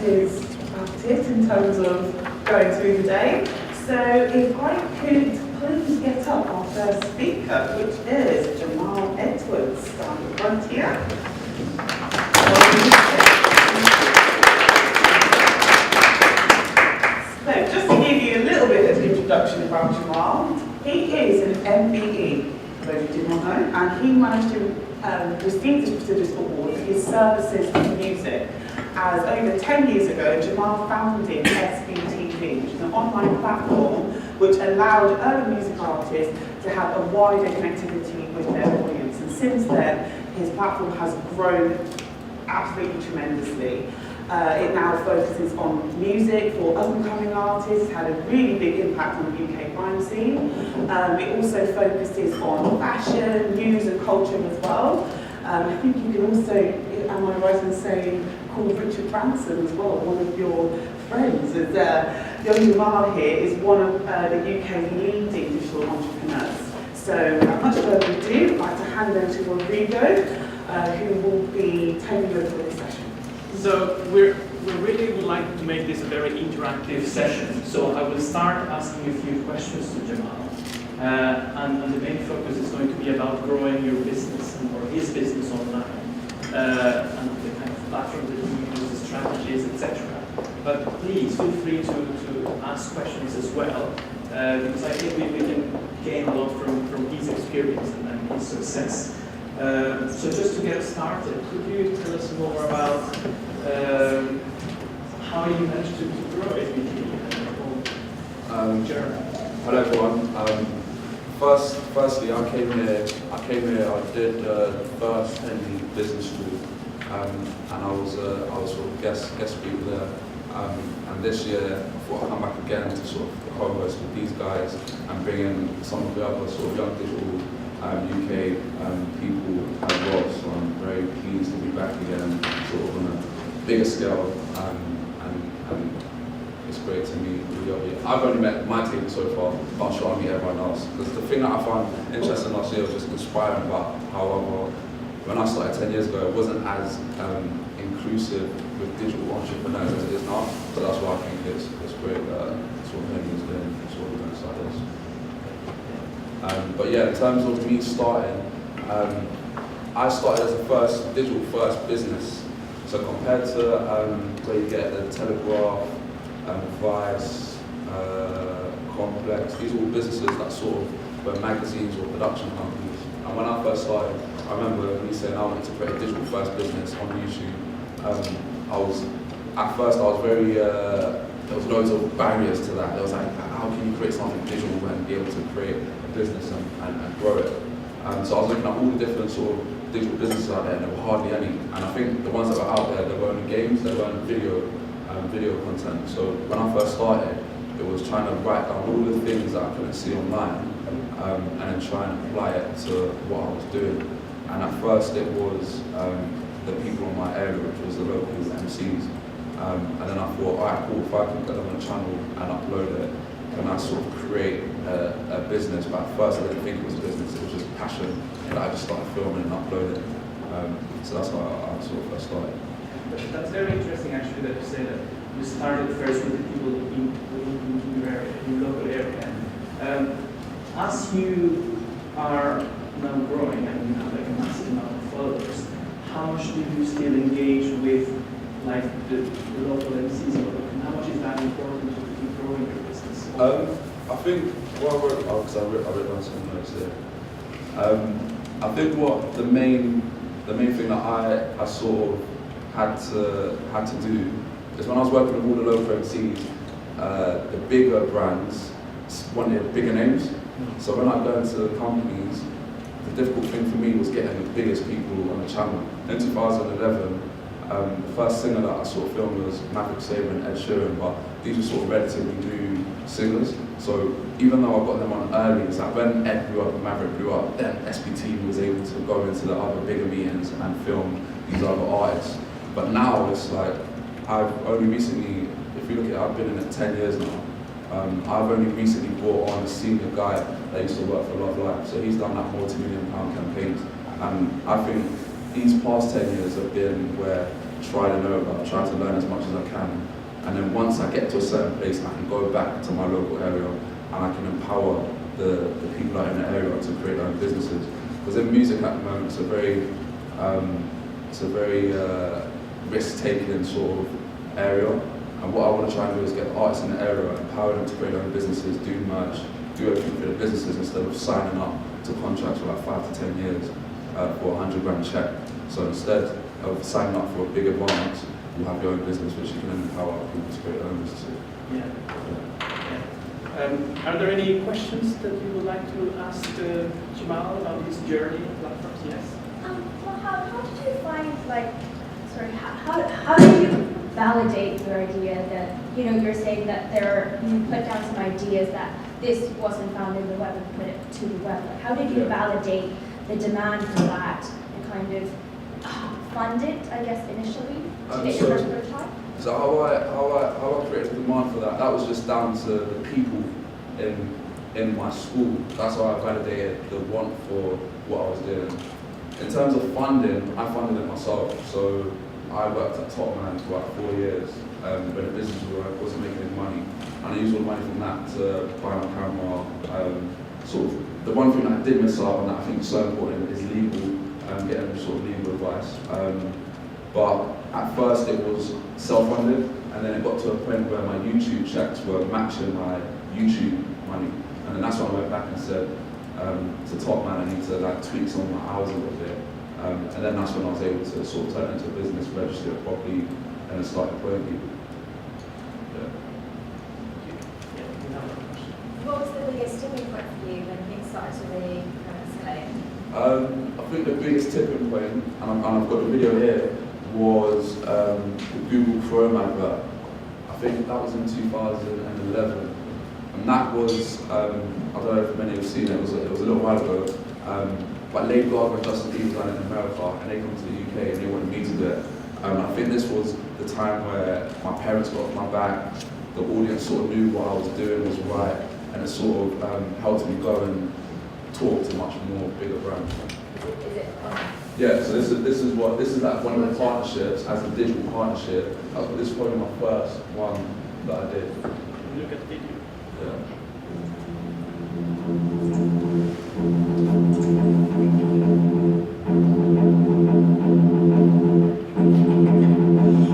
is about it in terms of going through the day. So if I could please get up our first speaker, which is Jamal Edwards, down the front here. So just to give you a little bit of introduction about Jamal, he is an MBE, those who did not know, and he managed to receive this prestigious award for his services to music. As over 10 years ago, Jamal founded SBTV, which is an online platform which allowed early music artists to have a wider connectivity with their audience. And since then, his platform has grown absolutely tremendously. It now focuses on music for up-and-coming artists, had a really big impact on the UK crime scene. It also focuses on fashion, news and culture as well. I think you can also, am I right in saying, call Richard Branson as well, one of your friends. As young Jamal here is one of the UK's leading digital entrepreneurs. So without much further ado, I'd like to hand over to Rodrigo, who will be taking over this session. So we really would like to make this a very interactive session. So I will start asking a few questions to Jamal. And the main focus is going to be about growing your business or his business online. And the kind of platform that you use, the strategies, etc. But please feel free to ask questions as well, because I think we can gain a lot from his experience and his success. So just to get started, could you tell us more about how you managed to grow SBTV and the whole journey? Hello everyone. Firstly, I came here. I did the first Henley business school, and I was sort of guest speaker there. And this year, I thought I'd come back again to sort of co-host with these guys and bring in some of the other sort of young digital UK people as well. So I'm very pleased to be back again, sort of on a bigger scale, and it's great to meet you. I've only met my team so far, but I'm sure I'll meet everyone else. Because the thing that I found interesting last year was just inspiring about how when I started 10 years ago, it wasn't as inclusive with digital entrepreneurs as it is now. So that's why I think it's great that sort of Henley is doing sort of events like this. But yeah, in terms of me starting, I started as a digital first business. So compared to where you get the Telegraph, Vice, Complex, these are all businesses that sort of were magazines or production companies. And when I first started, I remember me saying I wanted to create a digital first business on YouTube. At first I was very, there was loads of barriers to that. There was like, how can you create something digital and be able to create a business and grow it? So I was looking at all the different sort of digital businesses out there, and there were hardly any. And I think the ones that were out there, they weren't games, they weren't video content. So when I first started, it was trying to write down all the things that I couldn't see online, and then try and apply it to what I was doing. And at first it was the people in my area, which was the local MCs. And then I thought, alright, cool, if I can get them on a channel and upload it, can I sort of create a business? But at first I didn't think it was a business, it was just passion. And I just started filming and uploading. So that's how I sort of first started. That's very interesting actually that you say that you started first with the people in your area, in your local area. As you are now growing and you have like a massive amount of followers, how much do you still engage with like the local MCs and how much is that important to keep growing your business? I think what I wrote down some notes here. I think what the main thing that I sort of had to do is when I was working with all the local MCs, the bigger brands wanted bigger names. So when I go into companies, the difficult thing for me was getting the biggest people on the channel. In 2011, the first singer that I sort of filmed was Maverick Sabre and Ed Sheeran, but these were sort of relatively new singers. So even though I got them on early, it's like when Ed blew up and Maverick blew up, then SBTV was able to go into the other bigger meetings and film these other artists. But now it's like, I've only recently, if you look at it, I've been in it 10 years now. I've only recently brought on a senior guy that used to work for Love Life, so he's done multi-million-pound campaigns. And I think these past 10 years have been where tried and over. I try to learn as much as I can. And then once I get to a certain place, I can go back to my local area and I can empower the people out in the area to create their own businesses. Because in music at the moment, it's a very risk-taking sort of area. And what I want to try and do is get artists in the area, empower them to create their own businesses, do merch, do everything for their businesses instead of signing up to contracts for like 5 to 10 years for a 100 grand check. So instead of signing up for a big advance, you have your own business which you can empower people to create their own businesses. Yeah. Are there any questions that you would like to ask Jamal about his journey of platforms? Yes? Well, how did you find, like, sorry, how did you validate your idea that, you know, you're saying that you put down some ideas that this wasn't found in the web and put it to the web? Like, how did you validate the demand for that and kind of fund it, I guess, initially to get your first prototype? So how I created demand for that was just down to the people in my school. That's how I validated the want for what I was doing. In terms of funding, I funded it myself. So I worked at Topman for like 4 years when the business wasn't making any money. And I used all the money from that to buy my camera. Sort of the one thing that I did miss out on that I think is so important is legal, getting sort of legal advice. But at first it was self-funded, and then it got to a point where my YouTube checks were matching my YouTube money. And then that's when I went back and said to Topman, I need to like tweak some of my hours a little bit. And then that's when I was able to sort of turn it into a business, register it properly, and then start employing people. What was the biggest tipping point for you when things started to really kind of escalate? I think the biggest tipping point, and I've got the video here, was the Google Chrome advert. I think that was in 2011. And that was, I don't know if many have seen it, it was a little while ago. But Lady Gaga and Justin Bieber done it in America, and they come to the UK and they wanted me to do it. I think this was the time where my parents got off my back, the audience sort of knew what I was doing was right, and it sort of helped me go and talk to much more bigger brands. Is it? Yeah, so this is like one of the partnerships as a digital partnership. This is probably my first one that I did. Look at the video. Yeah.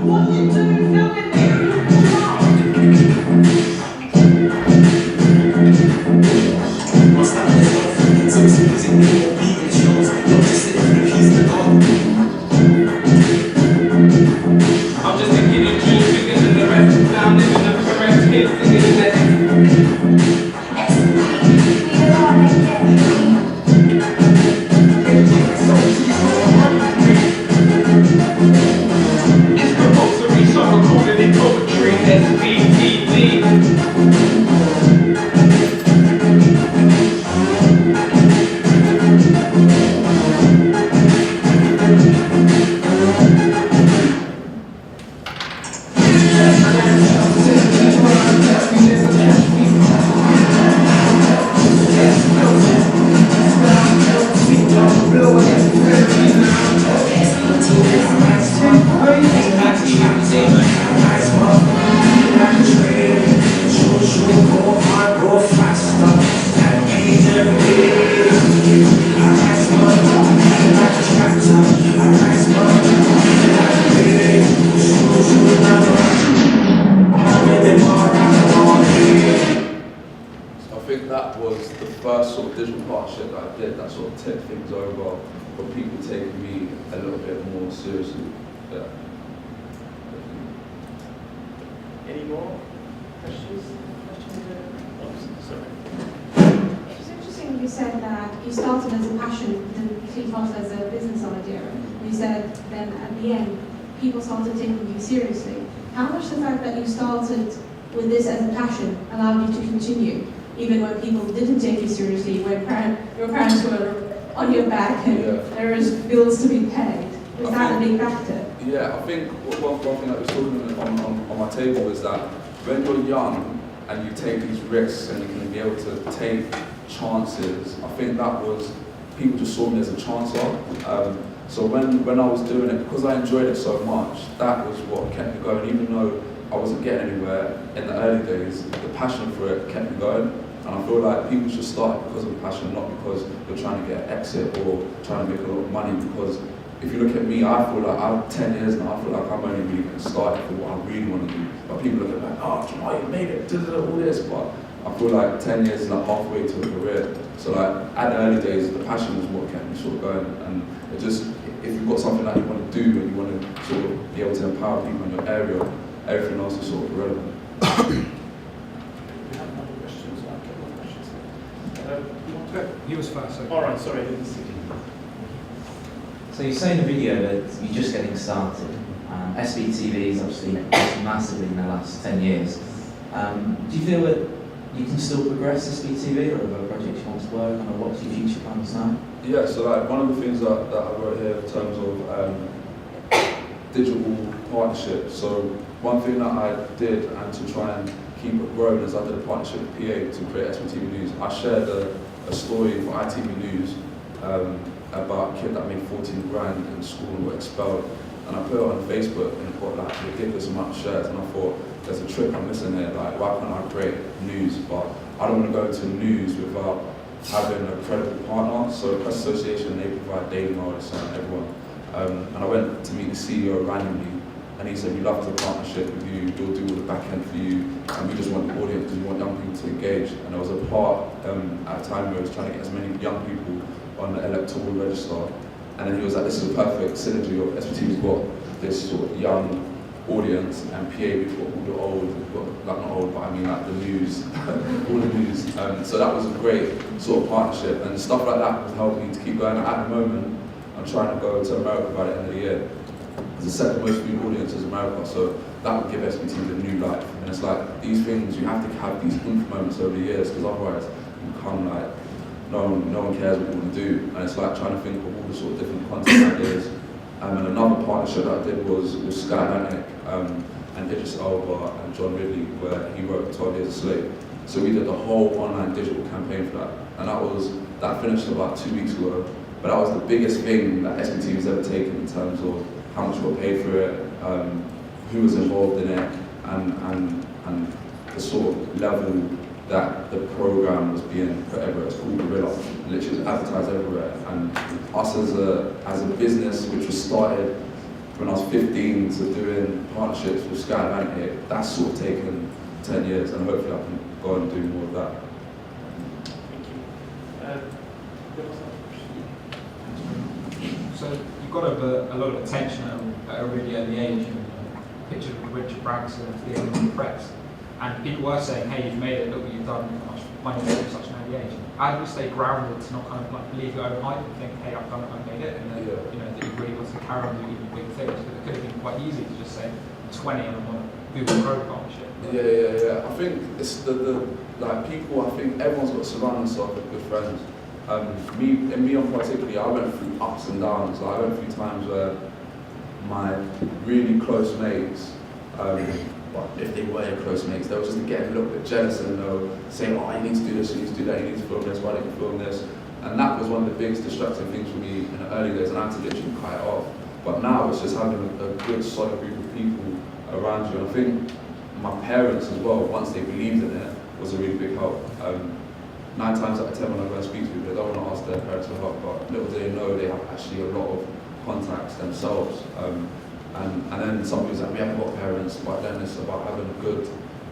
What you doing filming there? I'm just thinking in key figures and the rest. Now I'm living the rest hits singing in the It's compulsory, so I'm recording in poetry. SBTV. I think that was the first sort of digital partnership that I did that sort of tipped things over for people taking me a little bit more seriously. Yeah. Any more questions? Oh, sorry. It's interesting you said that you started as a passion, then you started as a business idea. And you said then at the end, people started taking you seriously. How much the fact that you started with this as a passion allowed you to continue, even when people didn't take you seriously, when your parents were on your back and there was bills to be paid? Was that a big factor? Yeah, I think one thing that was talking on my table is that when you're young and you take these risks and you can be able to take chances, I think that was, people just saw me as a chancer. So when I was doing it, because I enjoyed it so much, that was what kept me going. Even though I wasn't getting anywhere in the early days, the passion for it kept me going. And I feel like people should start because of passion, not because you're trying to get an exit or trying to make a lot of money. Because if you look at me, I feel like I'm 10 years now, I feel like I'm only really getting started for what I really want to do. But people look at me like, oh, Jamal, you made it, all this. But I feel like 10 years is like halfway to a career. So like at the early days, the passion was what kept me sort of going. And it just, if you've got something that you want to do and you want to sort of be able to empower people in your area, everything else is sort of irrelevant. We have more questions, a couple of questions. You want to? He was first. All right, sorry, I didn't see. So you say in the video that you're just getting started. SBTV has obviously grown massively in the last 10 years. Do you feel that you can still progress SBTV, or are there projects you want to work on, or what's your future plans now? Yeah, so like one of the things that I wrote here in terms of digital partnerships. So one thing that I did, and to try and keep it growing, is I did a partnership with PA to create SBTV News. I shared a story for ITV News about a kid that made 14 grand in school and got expelled. And I put it on Facebook and it got like a ridiculous amount of shares. And I thought, there's a trick I'm missing here. Like, why can't I create news? But I don't want to go into news without having a credible partner. So the Press Association, they provide daily notice on everyone. And I went to meet the CEO randomly, and he said, we love the partnership with you, we'll do all the back end for you, and we just want the audience, we want young people to engage. And there was a part at a time where I was trying to get as many young people on the electoral register. And then he was like, this is a perfect synergy of SBTV's got this sort of young audience, and PA, we've got all the old, we've got, like not old, but I mean like the news, all the news. So that was a great sort of partnership, and stuff like that has helped me to keep going. At the moment, I'm trying to go to America by the end of the year. It's the second most viewed audience is America, so that would give SBTV a new life. And it's like, these things, you have to have these oomph moments over the years, because otherwise you become like, no one cares what you want to do. And it's like trying to think of all the sort of different content ideas. And another partnership that I did was with Sky Atlantic and Idris Elba and John Ridley, where he wrote 12 Years a Slave. So we did the whole online digital campaign for that. And that finished about 2 weeks ago. But that was the biggest thing that SBTV has ever taken in terms of how much we got paid for it, who was involved in it, and the sort of level that the program was being put everywhere. It's called Gorilla, literally advertised everywhere. And us as a business, which was started when I was 15, to doing partnerships with Sky Atlantic, that's sort of taken 10 years, and hopefully I can go and do more of that. Thank you. So you got a lot of attention at a really early age. Pictures of Richard Branson at the Olympic press. And people were saying, hey, you've made it, look what you've done, how much money you made at such an early age. How do you stay grounded to not kind of like believe your own hype and think, hey, I've done it, I've made it, and then you know that you really want to carry on doing even big things? Because it could have been quite easy to just say, I'm 20 and I'm on a Google Pro partnership. Yeah. I think it's the like people. I think everyone's got to surround themselves with good friends. Me particularly, I went through ups and downs. Like, I went through times where my really close mates, but if they were your close mates, they were just getting a little bit jealous, and they were saying, oh, you need to do this, you need to do that, you need to film this, why don't you film this? And that was one of the biggest distracting things for me in the early days, and I had to literally cut it off. But now it's just having a good, solid group of people around you. And I think my parents as well, once they believed in it, was a really big help. 9 times out of 10 when I go and speak to people, they don't want to ask their parents for help, but little do they know they have actually a lot of contacts themselves. And then some people say, we haven't got parents, but then it's about having a good,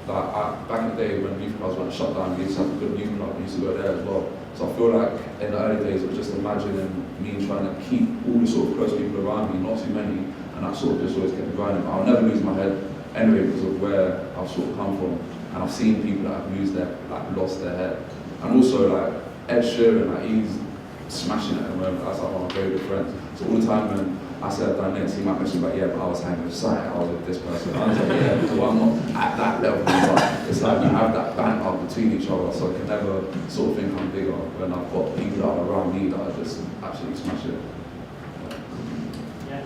back in the day when youth clubs went shut down, we used to have a good youth club, we used to go there as well. So I feel like in the early days, it was just imagining me trying to keep all the sort of close people around me, not too many, and that sort of just always kept me grinding. I'll never lose my head anyway because of where I've sort of come from. And I've seen people that have lost their head. And also like Ed Sheeran, like he's smashing it at the moment. That's like one of my very good friends. So all the time when I said I've done this, he might mention like, yeah, but I was hanging with Sight, I was with this person. I was like, yeah, so I'm not at that level, but it's like you have that banter between each other, so I can never sort of think I'm bigger when I've got people that are around me that are just absolutely smash it. Yeah.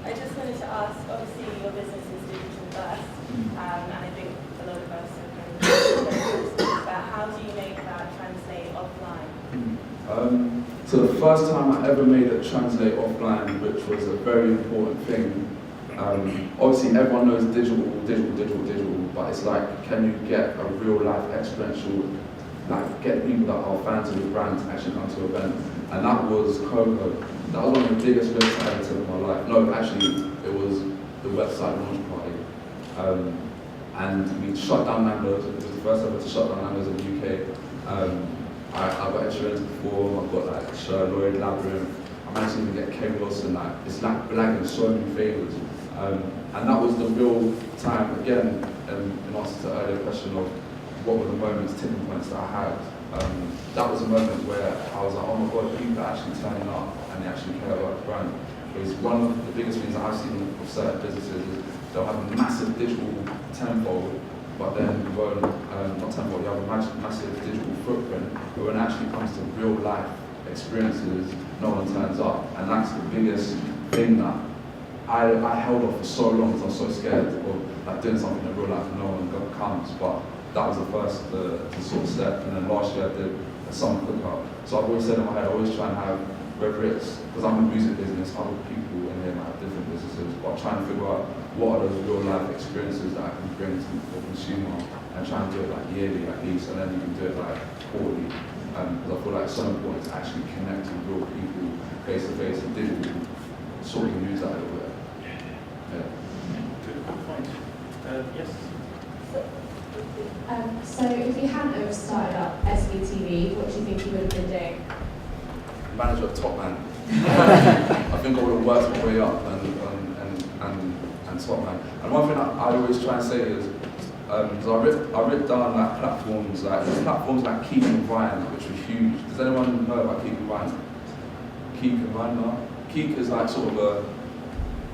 I just wanted to ask, obviously your business is digital first, and I think a lot of us are kind of but how do you make that translate offline? So the first time I ever made a translate offline, which was a very important thing, obviously everyone knows digital, but it's like, can you get a real life experiential, like get people that are fans of the brand to actually come to an event? And that was Coco. That was one of the biggest risks I ever took in my life. No, actually, it was the website launch party. And we shut down Nando's. It was the first ever to shut down Nando's in the UK. I got insurance before, I got like Sherlock, Labyrinth. I managed to even get Ken Wilson, like, it's like blagging so many favours. And that was the real time, again, in answer to the earlier question of what were the moments, tipping points that I had. That was a moment where I was like, oh my God, people are actually turning up and they actually care about the brand. Because one of the biggest things that I've seen with certain businesses is they'll have a massive digital tenfold, but then you won't, not tenfold, you have a massive digital footprint, but when it actually comes to real life experiences, no one turns up. And that's the biggest thing that I held off for so long because I was so scared of like doing something in real life and no one comes. But that was the first sort of step. And then last year I did a summer cookout. So I've always said in my head, I always try and have, whether it's, because I'm a music business, other people in here might have different businesses, but I'm trying to figure out what are those real life experiences that I can bring to the consumer and try and do it like yearly at least, and then you can do it like quarterly. Because I feel like it's so important to actually connect with real people face to face and digital, sort of use that a little bit. Yeah. Good point. Yes? So if you hadn't have started up SBTV, what do you think you would have been doing? Manager of Top Man. I think I would have worked my way up and Top Man. And one thing I always try and say is, so I ripped down like platforms, there's platforms like Keek and Vine, which were huge. Does anyone know about Keek and Vine? Keek and Vine, no? Keek is like sort of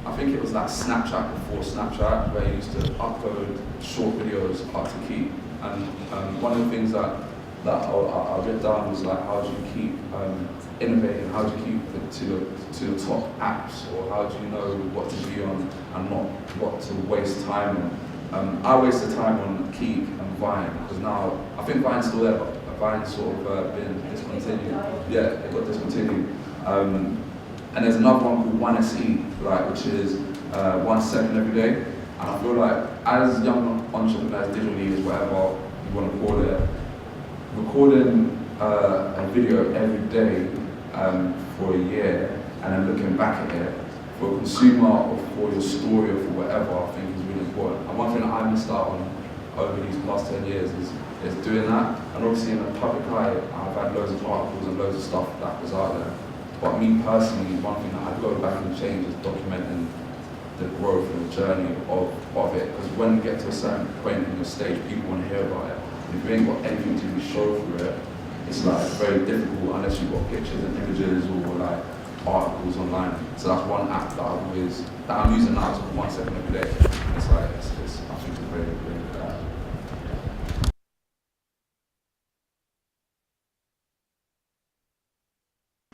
I think it was like Snapchat before Snapchat, where you used to upload short videos up to Keek. And one of the things that I ripped down was like, how do you keep innovating? How do you keep it to the top apps? Or how do you know what to be on and not what to waste time on? I wasted time on Keek and Vine, because now, I think Vine's still there, but Vine's sort of been discontinued. Yeah, it got discontinued. And there's another one called 1SE, like, which is 1 second every day. And I feel like, as young entrepreneurs, digital leaders, whatever you want to call it, recording a video every day for a year, and then looking back at it, for a consumer or for your story or for whatever, I think is really important. And one thing that I missed out on over these past 10 years is doing that. And obviously in the public eye, I've had loads of articles and loads of stuff that was out there. But me personally, one thing that I'd go back and change is documenting the growth and the journey of it. Because when you get to a certain point in your stage, people want to hear about it. And if you ain't got anything to really show for it, it's like very difficult unless you've got pictures and images or like articles online. So that's one app that I'm using now to 1 second every day. It's like, I think it's a very, very good app.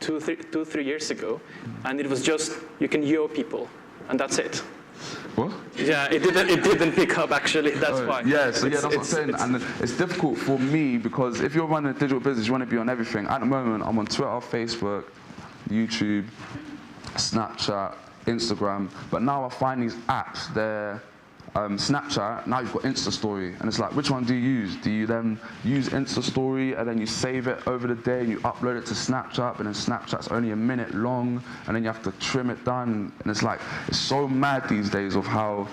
Two, 3 years ago, and it was just, you can yo people, and that's it. What? Yeah, it didn't pick up actually, that's why. Yeah, so yeah, that's what I'm saying, and it's difficult for me because if you're running a digital business, you want to be on everything. At the moment, I'm on Twitter, Facebook, YouTube, Snapchat, Instagram, but now I find these apps, they're Snapchat, now you've got Insta Story, and it's like, which one do you use? Do you then use Insta Story and then you save it over the day and you upload it to Snapchat, and then Snapchat's only a minute long, and then you have to trim it down, and it's like, it's so mad these days of how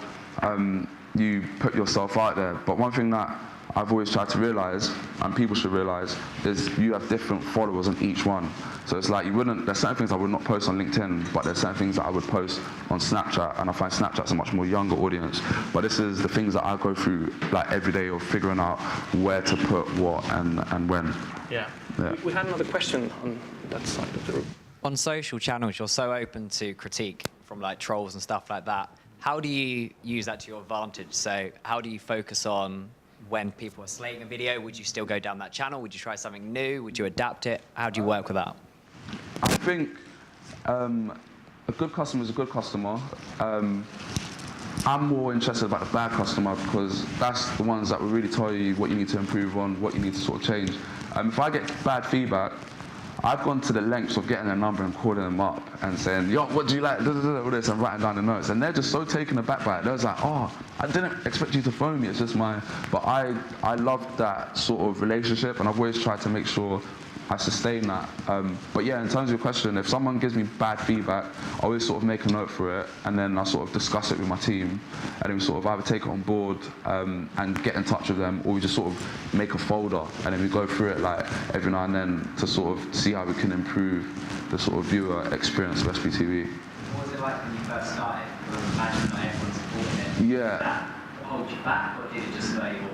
you put yourself out there. But one thing that I've always tried to realise, and people should realise, is you have different followers on each one. So it's like there's certain things I would not post on LinkedIn, but there's certain things that I would post on Snapchat, and I find Snapchat's a much more younger audience. But this is the things that I go through like every day of figuring out where to put what and when. Yeah. We had another question on that side of the room. On social channels, you're so open to critique from like trolls and stuff like that. How do you use that to your advantage? So how do you focus on when people are slating a video? Would you still go down that channel? Would you try something new? Would you adapt it? How do you work with that? I think a good customer is a good customer. I'm more interested about the bad customer because that's the ones that will really tell you what you need to improve on, what you need to sort of change. If I get bad feedback, I've gone to the lengths of getting their number and calling them up and saying, yo, what do you like, all this, and writing down the notes. And they're just so taken aback by it. They're just like, oh, I didn't expect you to phone me, it's just but I love that sort of relationship, and I've always tried to make sure I sustain that. But yeah, in terms of your question, if someone gives me bad feedback, I always sort of make a note for it, and then I sort of discuss it with my team, and then we sort of either take it on board and get in touch with them, or we just sort of make a folder, and then we go through it like every now and then to sort of see how we can improve the sort of viewer experience of SBTV. What was it like when you first started? Imagine not everyone supporting it. Yeah. Did that hold you back, or did it just sway you?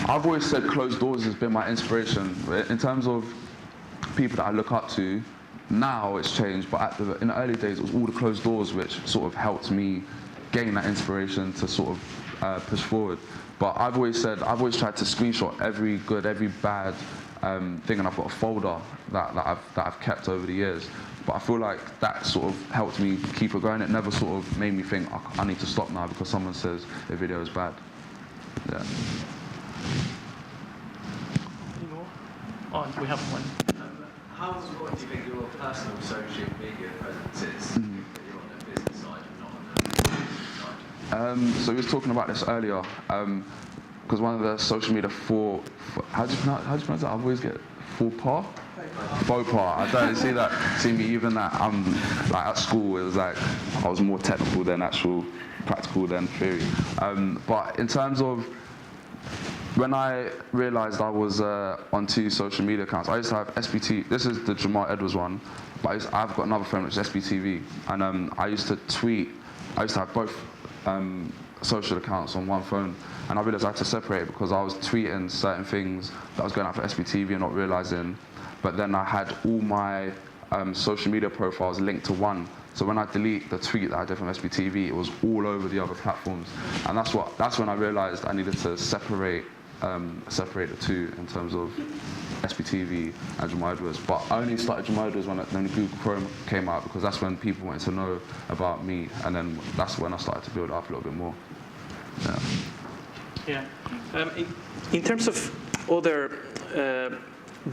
I've always said closed doors has been my inspiration. In terms of people that I look up to, now it's changed, but in the early days it was all the closed doors which sort of helped me gain that inspiration to sort of push forward. But I've always tried to screenshot every good, every bad thing, and I've got a folder that I've kept over the years. But I feel like that sort of helped me keep it going. It never sort of made me think I need to stop now because someone says the video is bad. Yeah. Any more? Oh, we have one. How important do you think your personal social media presence is? That you're on the business side and not on the business side? So we was talking about this earlier, because one of the social media how do you pronounce it? I always get faux pas. I don't see me even that. Like at school, it was like I was more technical than actual practical than theory. But in terms of when I realised I was on 2 social media accounts, I used to have SBT. This is the Jamal Edwards one, but I've got another phone which is SBTV, and I used to tweet. I used to have both social accounts on one phone, and I realised I had to separate it because I was tweeting certain things that was going out for SBTV and not realising. But then I had all my social media profiles linked to one. So when I delete the tweet that I did from SBTV, it was all over the other platforms. And that's when I realised I needed to separate the two in terms of SBTV and Jamal Edwards. But I only started Jamal Edwards when Google Chrome came out, because that's when people wanted to know about me, and then that's when I started to build it up a little bit more. Yeah. In terms of other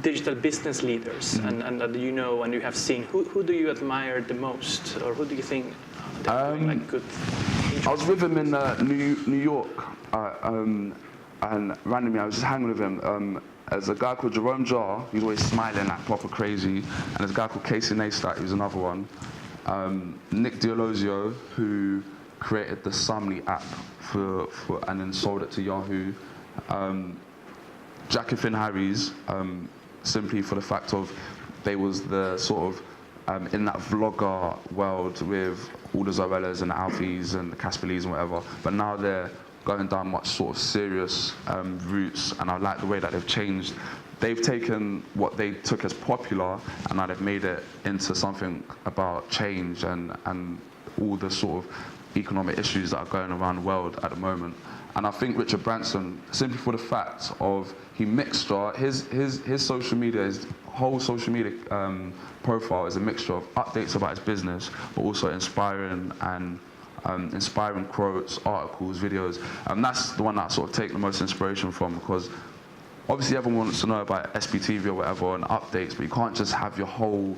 digital business leaders, and that you know and you have seen, who do you admire the most, or who do you think they're doing like good? I was with him in New York, and randomly I was just hanging with him. There's a guy called Jerome Jar, he's always smiling like proper crazy, and there's a guy called Casey Neistat, who's another one. Nick D'Alosio, who created the Sumly app and then sold it to Yahoo. Jack and Finn Harry's, simply for the fact of they was the sort of in that vlogger world with all the Zorellas and the Alfies and the Casperlees and whatever, but now they're going down much sort of serious routes, and I like the way that they've changed. They've taken what they took as popular and now they've made it into something about change and all the sort of economic issues that are going around the world at the moment. And I think Richard Branson, simply for the fact of he mixture, his social media, his whole social media profile is a mixture of updates about his business, but also inspiring quotes, articles, videos. And that's the one that I sort of take the most inspiration from, because obviously everyone wants to know about SBTV or whatever and updates, but you can't just have your whole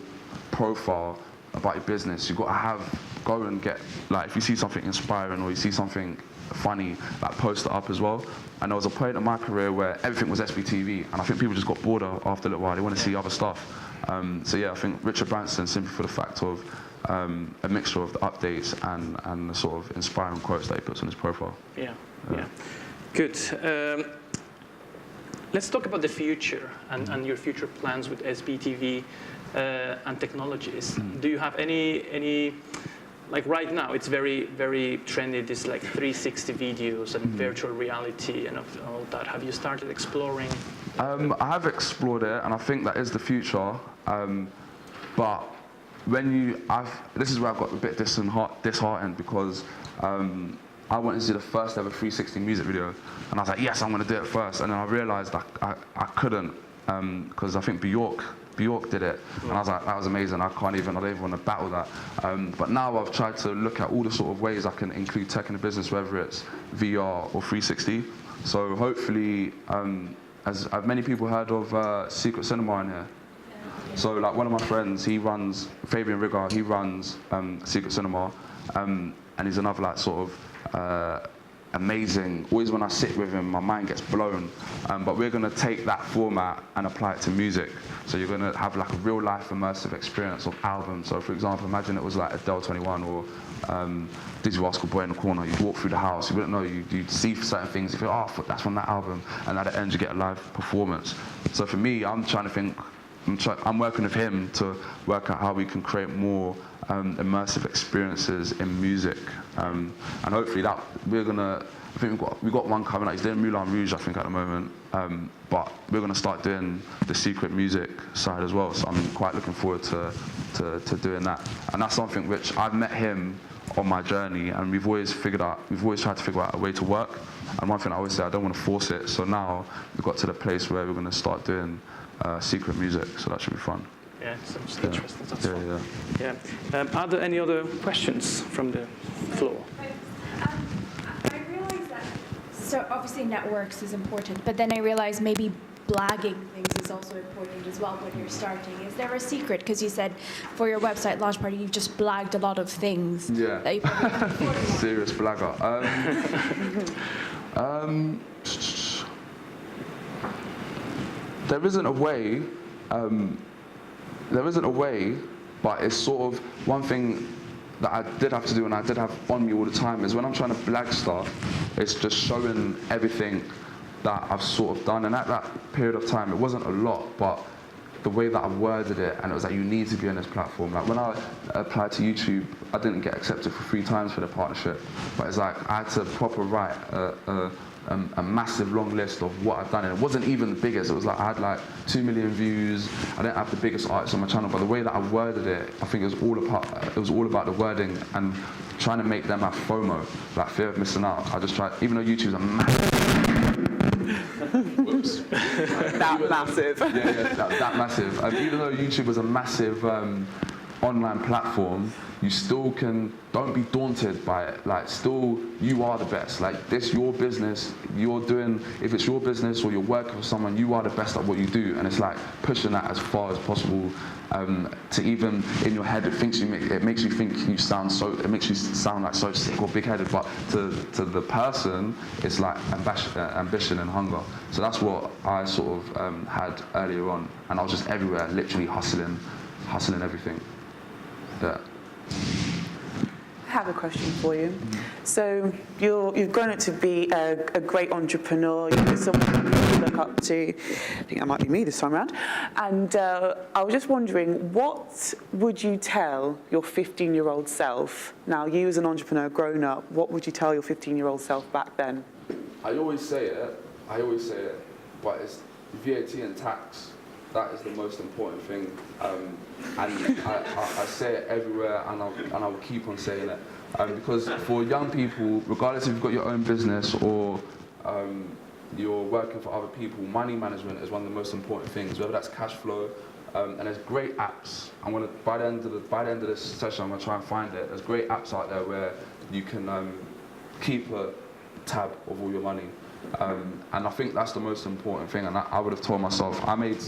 profile about your business. You've got to go and get, like, if you see something inspiring or you see something funny, like, post it up as well. And there was a point in my career where everything was SBTV, and I think people just got bored after a little while. They want to see other stuff. So yeah, I think Richard Branson, simply for the fact of a mixture of the updates and the sort of inspiring quotes that he puts on his profile. Yeah. Good. Let's talk about the future and your future plans with SBTV and technologies. Do you have any like right now it's very, very trendy, this like 360 videos and virtual reality and all that. Have you started exploring? I have explored it, and I think that is the future. But this is where I've got a bit disheartened, because I wanted to do the first ever 360 music video, and I was like, yes, I'm going to do it first. And then I realised I couldn't, because I think Bjork did it, and I was like, that was amazing. I don't even want to battle that. But now I've tried to look at all the sort of ways I can include tech in the business, whether it's VR or 360. So hopefully, have many people heard of Secret Cinema in here? So like one of my friends, he runs, Fabian Rigger, he runs Secret Cinema, and he's another like sort of amazing, always when I sit with him, my mind gets blown. But we're gonna take that format and apply it to music. So you're gonna have like a real life immersive experience of albums. So for example, imagine it was like Adele 21 or Dizzy Rascal Boy in the Corner. You'd walk through the house, you wouldn't know, you'd see certain things, you feel, oh, fuck, that's from that album. And at the end you get a live performance. So for me, I'm trying to think, I'm working with him to work out how we can create more immersive experiences in music, and hopefully that we're gonna. I think we've got one coming out. He's doing Moulin Rouge, I think, at the moment, but we're gonna start doing the secret music side as well. So I'm quite looking forward to doing that, and that's something which I've met him on my journey, and we've always tried to figure out a way to work. And one thing I always say, I don't want to force it. So now we've got to the place where we're gonna start doing secret music, so that should be fun. Yeah, sounds interesting. That's fun. Yeah. Are there any other questions from the floor? I realize that, so obviously networks is important, but then I realize maybe blagging things is also important as well when you're starting. Is there a secret? Because you said for your website launch party, you've just blagged a lot of things. Yeah. That you probably Serious blagger. There isn't a way. There isn't a way, but it's sort of one thing that I did have to do and I did have on me all the time is when I'm trying to blag stuff, it's just showing everything that I've sort of done. And at that period of time, it wasn't a lot, but the way that I worded it, and it was like, you need to be on this platform. Like when I applied to YouTube, I didn't get accepted for 3 times for the partnership, but it's like I had to proper write a massive long list of what I've done, and it wasn't even the biggest. It was like I had like 2 million views. I didn't have the biggest artists on my channel, but the way that I worded it, I think it was all about the wording and trying to make them have FOMO, like fear of missing out. I just tried, even though YouTube's a massive. Whoops. That massive. That massive. Even though YouTube was a massive online platform, you still don't be daunted by it. Like, still, you are the best. Like, this, your business, if it's your business or you're working for someone, you are the best at what you do. And it's like pushing that as far as possible, to even in your head, it makes you think you sound it makes you sound like so sick or big-headed, but to the person, it's like ambition and hunger. So that's what I sort of had earlier on. And I was just everywhere, literally hustling everything. Yeah. I have a question for you. So you've grown up to be a great entrepreneur. You're someone you look up to. I think that might be me this time around. And I was just wondering, what would you tell your 15-year-old self? Now, you as an entrepreneur, grown up, what would you tell your 15-year-old self back then? I always say it, but it's VAT and tax. That is the most important thing, and I say it everywhere, and I will keep on saying it, because for young people, regardless if you've got your own business or you're working for other people, money management is one of the most important things. Whether that's cash flow, and there's great apps. By the end of this session, I'm gonna try and find it. There's great apps out there where you can keep a tab of all your money. And I think that's the most important thing, and I would have told myself, I made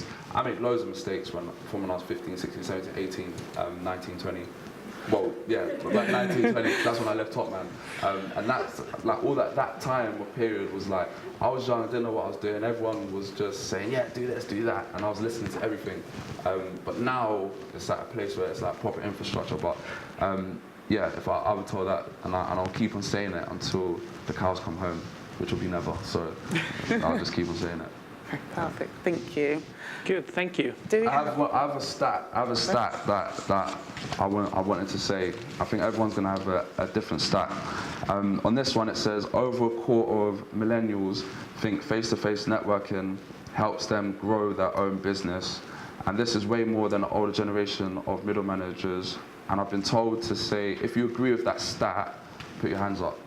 loads of mistakes from when I was 15, 16, 17, 18, 19, 20. Well, yeah, like 19, 20, that's when I left Top Man. And that's, like, all that time or period was like, I was young, I didn't know what I was doing, everyone was just saying, yeah, do this, do that, and I was listening to everything. But now, it's at a place where it's like proper infrastructure, but yeah, if I would tell that, and I'll keep on saying it until the cows come home, which will be never, so I'll just keep on saying it. Perfect, thank you. Good, thank you. I have a stat that I wanted to say. I think everyone's going to have a different stat. On this one, it says over a quarter of millennials think face-to-face networking helps them grow their own business, and this is way more than the older generation of middle managers. And I've been told to say, if you agree with that stat, put your hands up.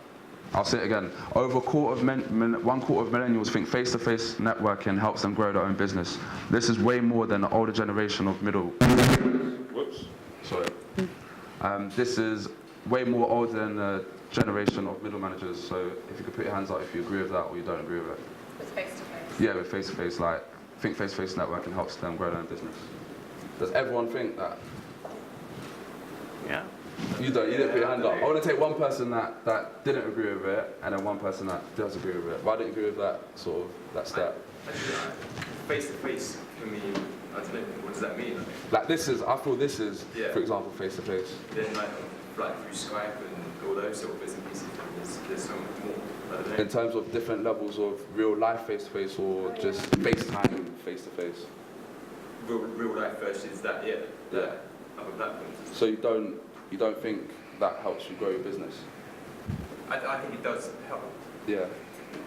I'll say it again. Over one quarter of millennials think face-to-face networking helps them grow their own business. This is way more than the older generation of middle. Whoops. Sorry. This is way more older than the generation of middle managers. So if you could put your hands up if you agree with that or you don't agree with it. With face-to-face? Yeah, with face-to-face. Like, I think face-to-face networking helps them grow their own business. Does everyone think that? Yeah. You didn't put your hand up. I want to take one person that didn't agree with it, and then one person that does agree with it. Why don't you agree with that step? Face to face for me, I don't know, what does that mean? Like I feel this is, Yeah. for example, face to face. Then like through Skype and all those sort of bits and pieces, there's so much more. I don't know. In terms of different levels of real life face to face, or just FaceTime face to face. Real life versus that, other platforms. So you don't think that helps you grow your business? I think it does help. Yeah.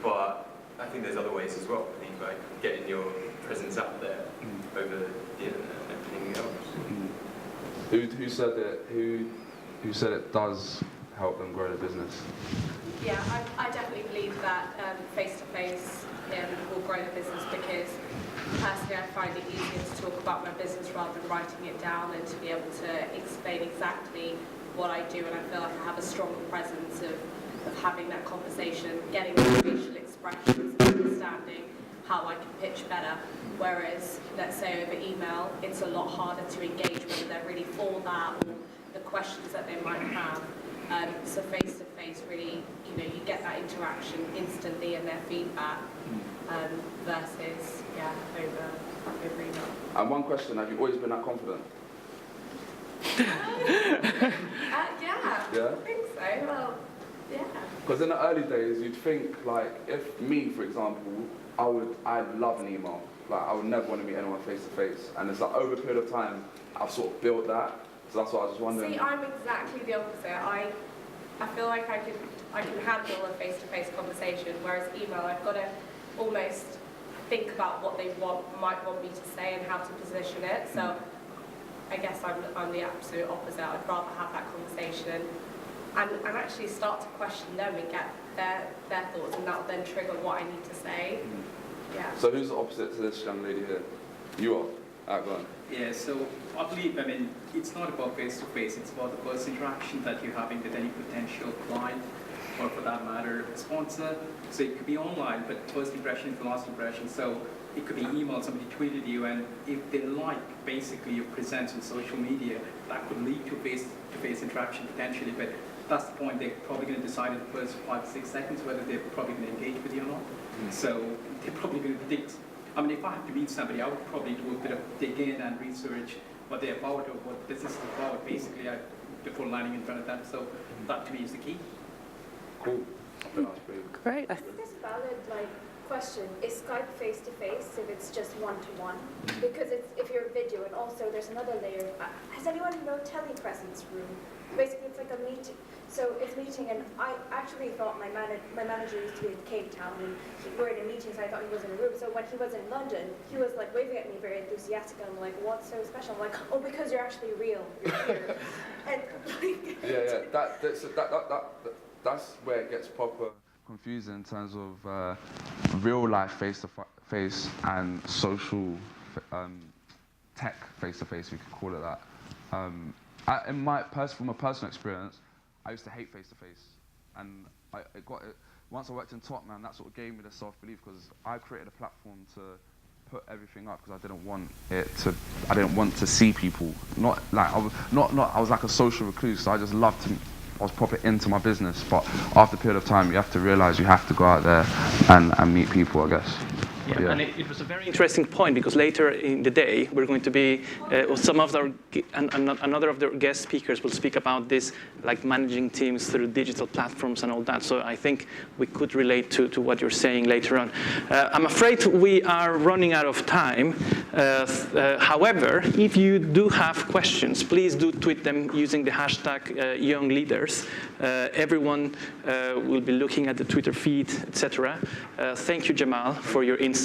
But I think there's other ways as well. I think like getting your presence out there over the internet and everything else. Who said it? Who said it does help them grow their business? Yeah, I definitely believe that face-to-face will grow the business, because personally I find it easier to talk about my business rather than writing it down, and to be able to explain exactly what I do, and I feel like I have a stronger presence of having that conversation, getting the facial expressions, understanding how I can pitch better. Whereas, let's say over email, it's a lot harder to engage whether they're really for that or the questions that they might have. So face-to-face, really, you get that interaction instantly and their feedback versus, over email. And one question, have you always been that confident? Yeah, I think so. Well, yeah. Because in the early days, you'd think, like, if me, for example, I'd love an email. Like, I would never want to meet anyone face-to-face. And it's like, over a period of time, I've sort of built that. So that's what I was just wondering. See, I'm exactly the opposite. I feel like I can handle a face-to-face conversation, whereas email, I've got to almost think about what they might want me to say and how to position it. So I guess I'm the absolute opposite. I'd rather have that conversation and actually start to question them and get their thoughts, and that will then trigger what I need to say. Yeah. So who's the opposite to this young lady here? You are. Go on. Yeah, so I believe, it's not about face-to-face, it's about the first interaction that you're having with any potential client, or for that matter, sponsor. So it could be online, but first impression is the last impression. So it could be email, somebody tweeted you, and if they like basically your presence on social media, that could lead to face-to-face interaction potentially, but that's the point. They're probably going to decide in the first 5 to 6 seconds whether they're probably going to engage with you or not. So they're probably going to predict. If I have to meet somebody, I would probably do a bit of dig in and research what they're about or what business is about, basically, before landing in front of them. So that to me is the key. Cool. Great. This valid question: is Skype face to face if it's just one-to-one? Because if you're video, and also there's another layer. Has anyone known telepresence room? Basically, it's like a meeting. So it's meeting, and I actually thought my manager used to be in Cape Town, and we were in a meeting, so I thought he was in a room. So when he was in London, he was like waving at me very enthusiastic, and I'm like, what's so special? I'm like, oh, because you're actually real. You're here. And That's where it gets proper confusing in terms of real life face-to-face and social tech face-to-face, we could call it that. From a personal experience, I used to hate face-to-face, and once I worked in Tottenham, that sort of gave me the self-belief, because I created a platform to put everything up, because I didn't want to see people. I was like a social recluse, so I was proper into my business, but after a period of time, you have to realize you have to go out there and meet people, I guess. Yeah, and it was a very interesting point, because later in the day we're going to be another of the guest speakers will speak about this, like managing teams through digital platforms and all that. So I think we could relate to what you're saying later on. I'm afraid we are running out of time. However, if you do have questions, please do tweet them using the hashtag #YoungLeaders. Everyone will be looking at the Twitter feed, etc. Thank you, Jamal, for your insights.